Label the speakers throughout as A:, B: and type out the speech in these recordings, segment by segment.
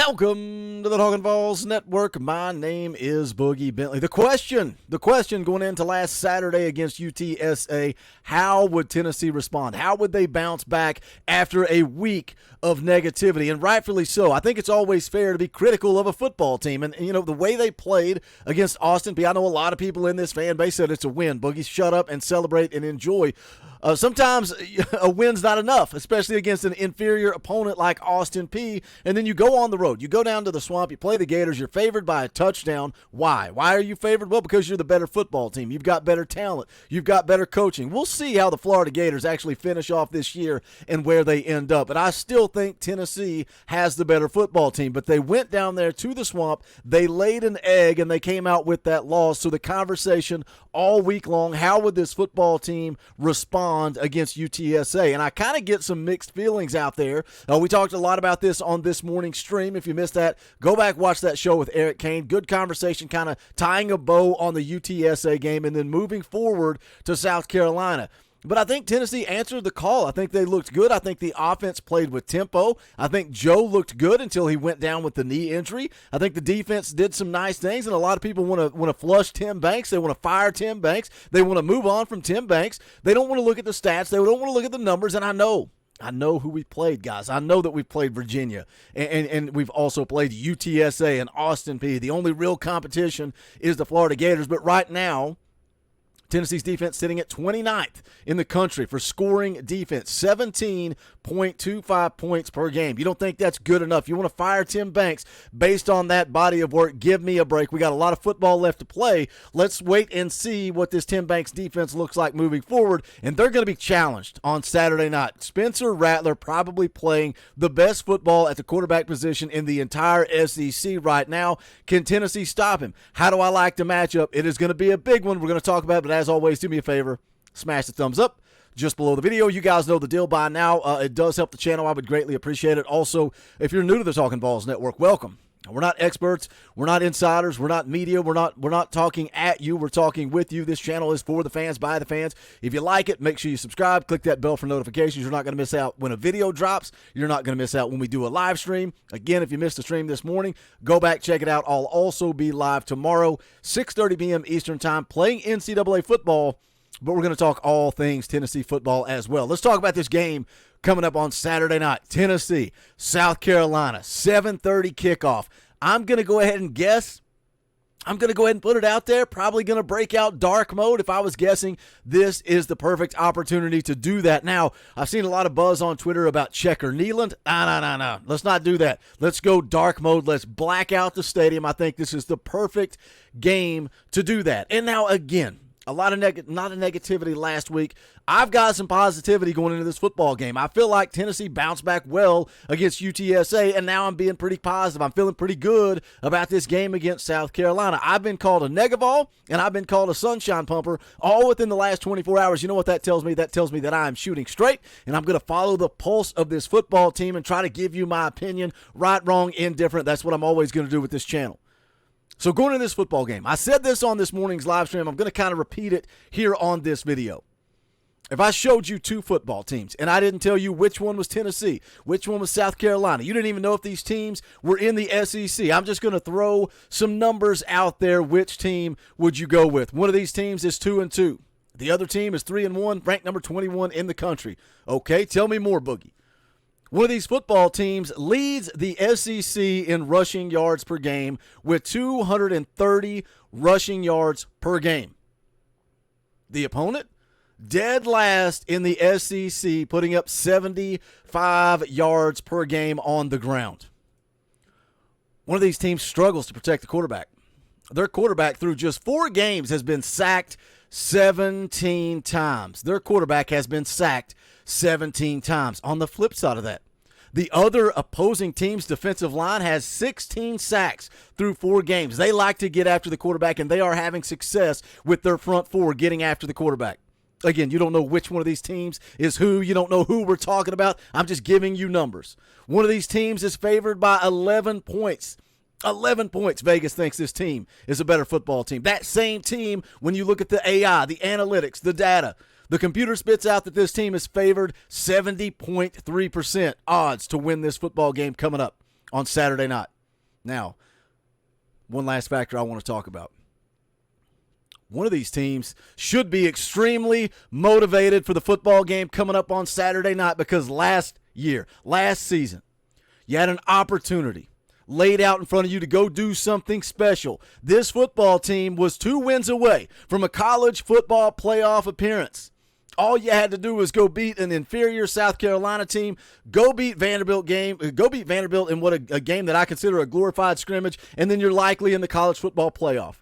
A: Welcome to the Talkin VAWLS Network. My name is Boogie Bentley. The question going into last Saturday against UTSA, how would Tennessee respond? How would they bounce back after a week of negativity? And rightfully so. I think it's always fair to be critical of a football team. And, you know, the way they played against Austin Peay, I know a lot of people in this fan base said it's a win. Boogie, shut up and celebrate and enjoy. Sometimes a win's not enough, especially against an inferior opponent like Austin Peay. And then you go on the road. You go down to the Swamp. You play the Gators. You're favored by a touchdown. Why? Why are you favored? Well, because you're the better football team. You've got better talent. You've got better coaching. We'll see how the Florida Gators actually finish off this year and where they end up. But I still think Tennessee has the better football team. But they went down there to the Swamp. They laid an egg, and they came out with that loss. So the conversation all week long, how would this football team respond against UTSA? And I kind of get some mixed feelings out there. We talked a lot about this on this morning's stream. If you missed that, go back, watch that show with Eric Kane. Good conversation, kind of tying a bow on the UTSA game and then moving forward to South Carolina. But I think Tennessee answered the call. I think they looked good. I think the offense played with tempo. I think Joe looked good until he went down with the knee injury. I think the defense did some nice things, and a lot of people want to flush Tim Banks. They want to fire Tim Banks. They want to move on from Tim Banks. They don't want to look at the stats. They don't want to look at the numbers, and I know who we played, guys. I know that we've played Virginia, and we've also played UTSA and Austin Peay. The only real competition is the Florida Gators, but right now, Tennessee's defense sitting at 29th in the country for scoring defense, 17.25 points per game. You don't think that's good enough? You want to fire Tim Banks based on that body of work? Give me a break. We got a lot of football left to play. Let's wait and see what this Tim Banks defense looks like moving forward, and they're going to be challenged on Saturday night. Spencer Rattler probably playing the best football at the quarterback position in the entire SEC right now. Can Tennessee stop him? How do I like the matchup? It is going to be a big one. We're going to talk about it, but as always, do me a favor, smash the thumbs up just below the video. You guys know the deal by now. It does help the channel. I would greatly appreciate it. Also, if you're new to the Talkin VAWLS Network, welcome. We're not experts. We're not insiders. We're not media. We're not talking at you. We're talking with you. This channel is for the fans, by the fans. If you like it, make sure you subscribe. Click that bell for notifications. You're not going to miss out when a video drops. You're not going to miss out when we do a live stream. Again, if you missed the stream this morning, go back, check it out. I'll also be live tomorrow, 6:30 p.m. Eastern Time, playing NCAA football. But we're going to talk all things Tennessee football as well. Let's talk about this game coming up on Saturday night. Tennessee, South Carolina, 7:30 kickoff. I'm going to go ahead and guess. I'm going to go ahead and put it out there. Probably going to break out dark mode. If I was guessing, this is the perfect opportunity to do that. Now, I've seen a lot of buzz on Twitter about Checker Neyland. No. Let's not do that. Let's go dark mode. Let's black out the stadium. I think this is the perfect game to do that. And now, again, a lot of negativity last week. I've got some positivity going into this football game. I feel like Tennessee bounced back well against UTSA, and now I'm being pretty positive. I'm feeling pretty good about this game against South Carolina. I've been called a negaball, and I've been called a sunshine pumper all within the last 24 hours. You know what that tells me? That tells me that I'm shooting straight, and I'm going to follow the pulse of this football team and try to give you my opinion, right, wrong, indifferent. That's what I'm always going to do with this channel. So going into this football game, I said this on this morning's live stream. I'm going to kind of repeat it here on this video. If I showed you two football teams and I didn't tell you which one was Tennessee, which one was South Carolina, you didn't even know if these teams were in the SEC. I'm just going to throw some numbers out there. Which team would you go with? One of these teams is 2-2. The other team is 3-1, ranked number 21 in the country. Okay, tell me more, Boogie. One of these football teams leads the SEC in rushing yards per game with 230 rushing yards per game. The opponent, dead last in the SEC, putting up 75 yards per game on the ground. One of these teams struggles to protect the quarterback. Their quarterback, through just 4 games, has been sacked 17 times. Their quarterback has been sacked 17 times. On the flip side of that, the other opposing team's defensive line has 16 sacks through 4 games. They like to get after the quarterback, and they are having success with their front four getting after the quarterback. Again, you don't know which one of these teams is who. You don't know who we're talking about. I'm just giving you numbers. One of these teams is favored by 11 points. 11 points. Vegas thinks this team is a better football team. That same team, when you look at the AI, the analytics, the data, the computer spits out that this team is favored 70.3% odds to win this football game coming up on Saturday night. Now, one last factor I want to talk about. One of these teams should be extremely motivated for the football game coming up on Saturday night because last season, you had an opportunity laid out in front of you to go do something special. This football team was 2 wins away from a college football playoff appearance. All you had to do was go beat an inferior South Carolina team, go beat Vanderbilt in what a game that I consider a glorified scrimmage, and then you're likely in the college football playoff.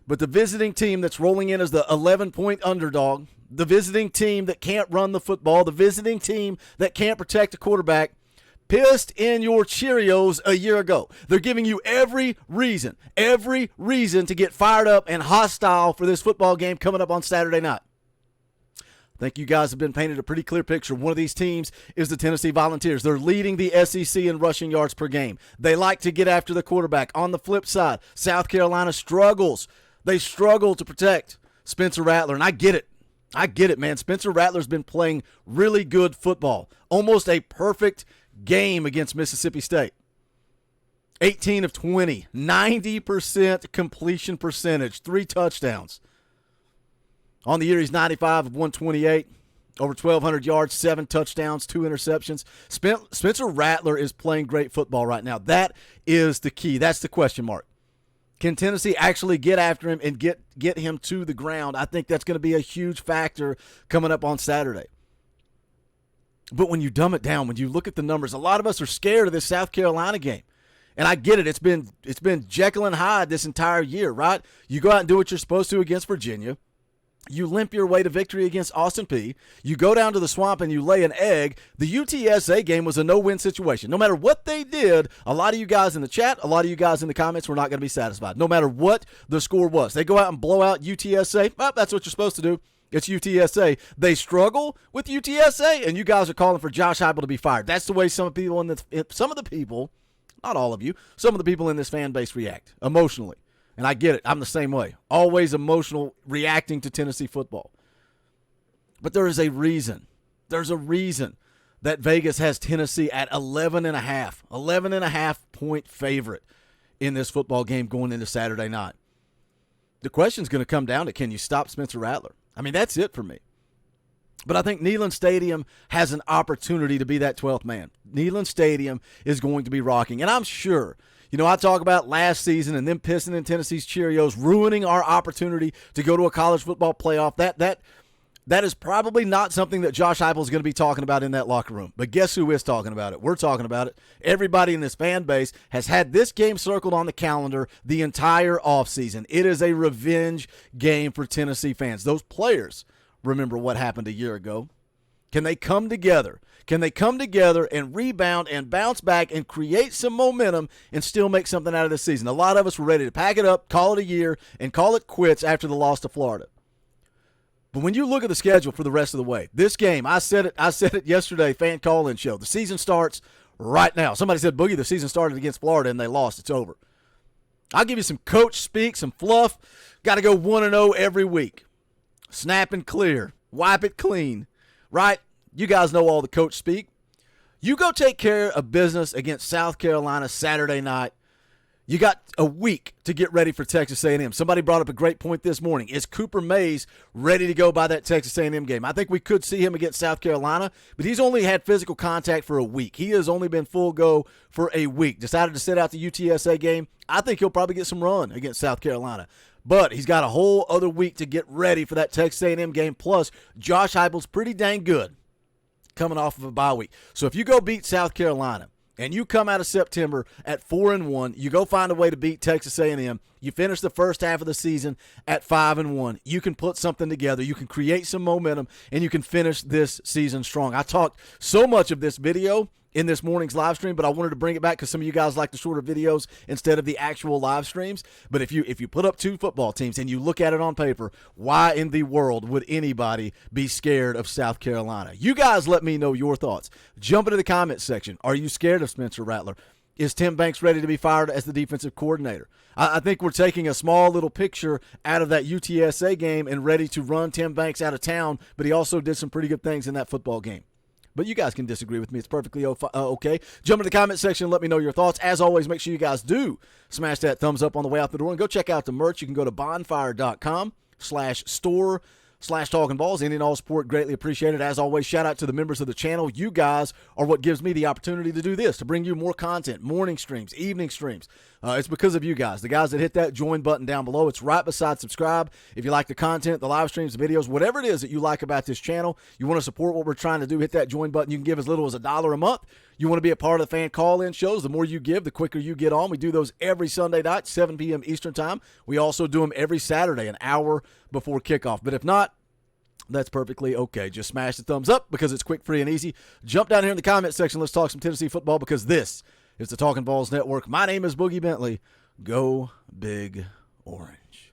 A: But the visiting team that's rolling in as the 11-point underdog, the visiting team that can't run the football, the visiting team that can't protect the quarterback, pissed in your Cheerios a year ago. They're giving you every reason to get fired up and hostile for this football game coming up on Saturday night. I think you guys have been painted a pretty clear picture. One of these teams is the Tennessee Volunteers. They're leading the SEC in rushing yards per game. They like to get after the quarterback. On the flip side, South Carolina struggles. They struggle to protect Spencer Rattler, and I get it, man. Spencer Rattler's been playing really good football. Almost a perfect game against Mississippi State. 18 of 20, 90% completion percentage, 3 touchdowns. On the year, he's 95 of 128, over 1,200 yards, 7 touchdowns, 2 interceptions. Spencer Rattler is playing great football right now. That is the key. That's the question mark. Can Tennessee actually get after him and get him to the ground? I think that's going to be a huge factor coming up on Saturday. But when you dumb it down, when you look at the numbers, a lot of us are scared of this South Carolina game. And I get it. It's been Jekyll and Hyde this entire year, right? You go out and do what you're supposed to against Virginia. You limp your way to victory against Austin Peay. You go down to the swamp and you lay an egg. The UTSA game was a no-win situation. No matter what they did, a lot of you guys in the chat, a lot of you guys in the comments were not going to be satisfied. No matter what the score was. They go out and blow out UTSA. Well, that's what you're supposed to do. It's UTSA. They struggle with UTSA, and you guys are calling for Josh Heupel to be fired. That's the way some of the people, not all of you, some of the people in this fan base react emotionally. And I get it. I'm the same way. Always emotional reacting to Tennessee football. But there is a reason. There's a reason that Vegas has Tennessee at 11.5 point favorite in this football game going into Saturday night. The question's going to come down to, can you stop Spencer Rattler? I mean, that's it for me. But I think Neyland Stadium has an opportunity to be that 12th man. Neyland Stadium is going to be rocking. And I'm sure, I talk about last season and them pissing in Tennessee's Cheerios, ruining our opportunity to go to a college football playoff. That is probably not something that Josh Heupel is going to be talking about in that locker room. But guess who is talking about it? We're talking about it. Everybody in this fan base has had this game circled on the calendar the entire offseason. It is a revenge game for Tennessee fans. Those players remember what happened a year ago. Can they come together? Can they come together and rebound and bounce back and create some momentum and still make something out of this season? A lot of us were ready to pack it up, call it a year, and call it quits after the loss to Florida. But when you look at the schedule for the rest of the way, this game, I said it yesterday, fan call-in show. The season starts right now. Somebody said, Boogie, the season started against Florida and they lost. It's over. I'll give you some coach speak, some fluff. Got to go 1-0 every week. Snap and clear. Wipe it clean. Right? You guys know all the coach speak. You go take care of business against South Carolina Saturday night. You got a week to get ready for Texas A&M. Somebody brought up a great point this morning. Is Cooper Mays ready to go by that Texas A&M game? I think we could see him against South Carolina, but he's only had physical contact for a week. He has only been full go for a week. Decided to sit out the UTSA game. I think he'll probably get some run against South Carolina. But he's got a whole other week to get ready for that Texas A&M game. Plus, Josh Heupel's pretty dang good coming off of a bye week. So if you go beat South Carolina, and you come out of September at 4-1, you go find a way to beat Texas A&M, you finish the first half of the season at 5-1, you can put something together, you can create some momentum, and you can finish this season strong. I talked so much of this video in this morning's live stream, but I wanted to bring it back because some of you guys like the shorter videos instead of the actual live streams. But if you put up 2 football teams and you look at it on paper, why in the world would anybody be scared of South Carolina? You guys let me know your thoughts. Jump into the comments section. Are you scared of Spencer Rattler? Is Tim Banks ready to be fired as the defensive coordinator? I think we're taking a small little picture out of that UTSA game and ready to run Tim Banks out of town, but he also did some pretty good things in that football game. but you guys can disagree with me. It's perfectly okay. Jump in the comment section and let me know your thoughts. As always, make sure you guys do smash that thumbs up on the way out the door and go check out the merch. You can go to bonfire.com/store/Talkin VAWLS. Any and all support greatly appreciated. As always, shout out to the members of the channel. You guys are what gives me the opportunity to do this, to bring you more content, morning streams, evening streams. It's because of you guys, the guys that hit that join button down below. It's right beside subscribe. If you like the content, the live streams, the videos, whatever it is that you like about this channel, you want to support what we're trying to do, hit that join button. You can give as little as $1 a month. You want to be a part of the fan call-in shows. The more you give, the quicker you get on. We do those every Sunday night, 7 p.m. Eastern time. We also do them every Saturday, an hour before kickoff. But if not, that's perfectly okay. Just smash the thumbs up because it's quick, free, and easy. Jump down here in the comment section. Let's talk some Tennessee football because this is the Talkin VAWLS Network. My name is Boogie Bentley. Go Big Orange.